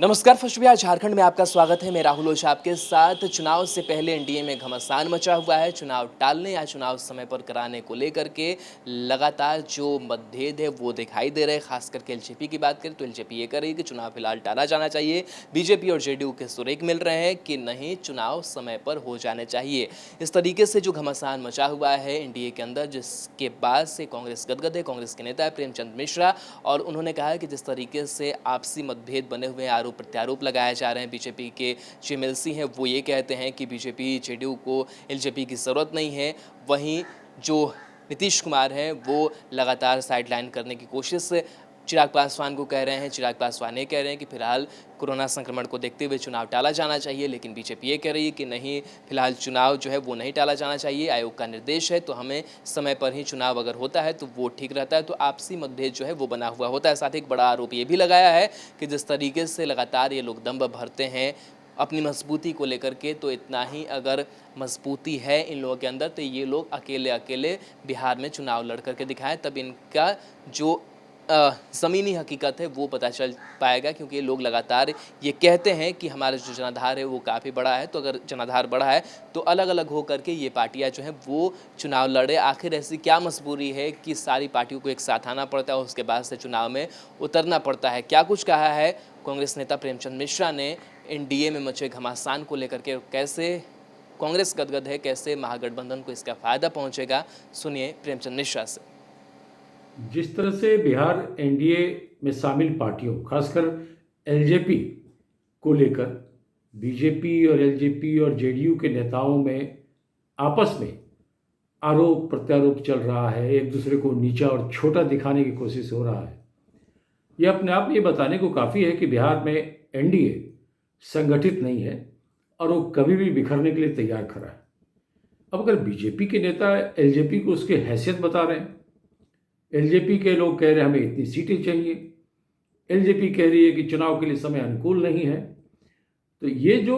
नमस्कार। फर्स्ट बिहार झारखंड में आपका स्वागत है। मैं राहुल ओझा आपके साथ। चुनाव से पहले एनडीए में घमासान मचा हुआ है। चुनाव टालने या चुनाव समय पर कराने को लेकर के लगातार जो मतभेद है वो दिखाई दे रहे हैं। खास करके एलजेपी की बात करें तो एलजेपी ये कर रही है कि चुनाव फिलहाल टाला जाना चाहिए। बीजेपी और जेडीयू के सुर एक मिल रहे हैं कि नहीं, चुनाव समय पर हो जाने चाहिए। इस तरीके से जो घमासान मचा हुआ है एनडीए के अंदर, जिसके बाद से कांग्रेस गदगद है। कांग्रेस के नेता है प्रेमचंद मिश्रा, और उन्होंने कहा है कि जिस तरीके से आपसी मतभेद बने हुए हैं, आरोप प्रत्यारोप लगाए जा रहे हैं। बीजेपी के चिमिलसी हैं, वो ये कहते हैं कि बीजेपी जेडीयू को एलजेपी की ज़रूरत नहीं है। वहीं जो नीतीश कुमार हैं वो लगातार साइडलाइन करने की कोशिश चिराग पासवान को कर रहे हैं। चिराग पासवान ये कह रहे हैं कि फिलहाल कोरोना संक्रमण को देखते हुए चुनाव टाला जाना चाहिए, लेकिन बीजेपी ये कह रही है कि नहीं, फिलहाल चुनाव जो है वो नहीं टाला जाना चाहिए। आयोग का निर्देश है तो हमें समय पर ही चुनाव अगर होता है तो वो ठीक रहता है। तो आपसी मतभेद जो है वो बना हुआ होता है। साथ ही एक बड़ा आरोप ये भी लगाया है कि जिस तरीके से लगातार ये लोग दम भरते हैं अपनी मजबूती को लेकर के, तो इतना ही अगर मजबूती है इन लोगों के अंदर तो ये लोग अकेले अकेले बिहार में चुनाव लड़ करके दिखाएं, तब इनका जो ज़मीनी हकीकत है वो पता चल पाएगा। क्योंकि ये लोग लगातार ये कहते हैं कि हमारा जो जनाधार है वो काफ़ी बड़ा है, तो अगर जनाधार बड़ा है तो अलग अलग हो करके ये पार्टियां जो हैं वो चुनाव लड़े। आखिर ऐसी क्या मजबूरी है कि सारी पार्टियों को एक साथ आना पड़ता है और उसके बाद से चुनाव में उतरना पड़ता है? क्या कुछ कहा है कांग्रेस नेता प्रेमचंद मिश्रा ने एनडीए में मचे घमासान को लेकर के, कैसे कांग्रेस गदगद है, कैसे महागठबंधन को इसका फ़ायदा पहुँचेगा? सुनिए प्रेमचंद मिश्रा से। जिस तरह से बिहार एनडीए में शामिल पार्टियों, खासकर एलजेपी को लेकर बीजेपी और एलजेपी और जेडीयू के नेताओं में आपस में आरोप प्रत्यारोप चल रहा है, एक दूसरे को नीचा और छोटा दिखाने की कोशिश हो रहा है। यह अपने आप में ये बताने को काफ़ी है कि बिहार में एनडीए संगठित नहीं है और वो कभी भी बिखरने के लिए तैयार खड़ा है। अब अगर बीजेपी के नेता एलजेपी को उसकी हैसियत बता रहे हैं, एलजेपी के लोग कह रहे हैं हमें इतनी सीटें चाहिए, एलजेपी कह रही है कि चुनाव के लिए समय अनुकूल नहीं है, तो ये जो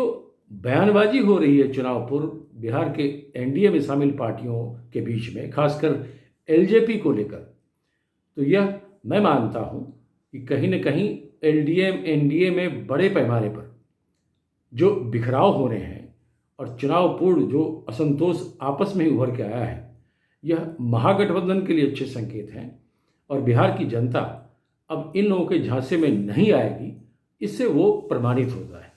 बयानबाजी हो रही है चुनाव पूर्व बिहार के एनडीए में शामिल पार्टियों के बीच में, खासकर एलजेपी को लेकर, तो यह मैं मानता हूं कि कहीं न कहीं एनडीए में बड़े पैमाने पर जो बिखराव हो रहे हैं और चुनाव पूर्व जो असंतोष आपस में उभर के आया है, यह महागठबंधन के लिए अच्छे संकेत हैं और बिहार की जनता अब इन लोगों के झांसे में नहीं आएगी, इससे वो प्रमाणित होता है।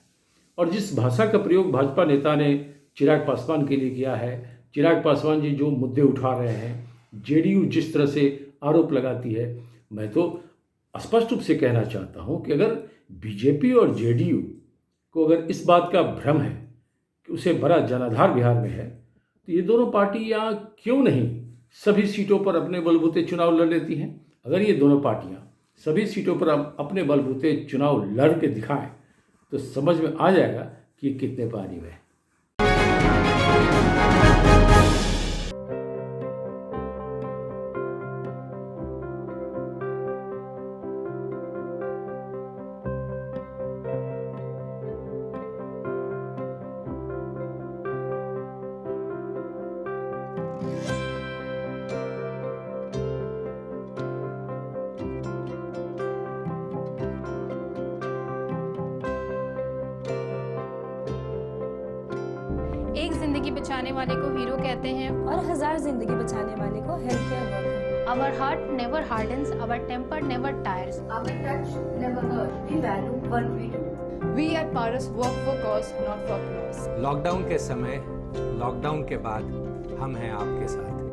और जिस भाषा का प्रयोग भाजपा नेता ने चिराग पासवान के लिए किया है, चिराग पासवान जी जो मुद्दे उठा रहे हैं, जेडीयू जिस तरह से आरोप लगाती है, मैं तो स्पष्ट रूप से कहना चाहता हूँ कि अगर बीजेपी और जेडीयू को अगर इस बात का भ्रम है कि उसे बड़ा जनाधार बिहार में है, तो ये दोनों पार्टियां क्यों नहीं सभी सीटों पर अपने बलबूते चुनाव लड़ लेती हैं? अगर ये दोनों पार्टियां सभी सीटों पर अपने बलबूते चुनाव लड़ के दिखाएं तो समझ में आ जाएगा कि कितने पानी में है। एक जिंदगी बचाने वाले को हीरो कहते हैं और 1000 जिंदगी बचाने वाले को health care worker. Our heart never hardens, our temper never tires. Our touch never hurt. We value what we do. We at Paras work for cause, not for applause. Lockdown के समय, lockdown के बाद हम हैं आपके साथ।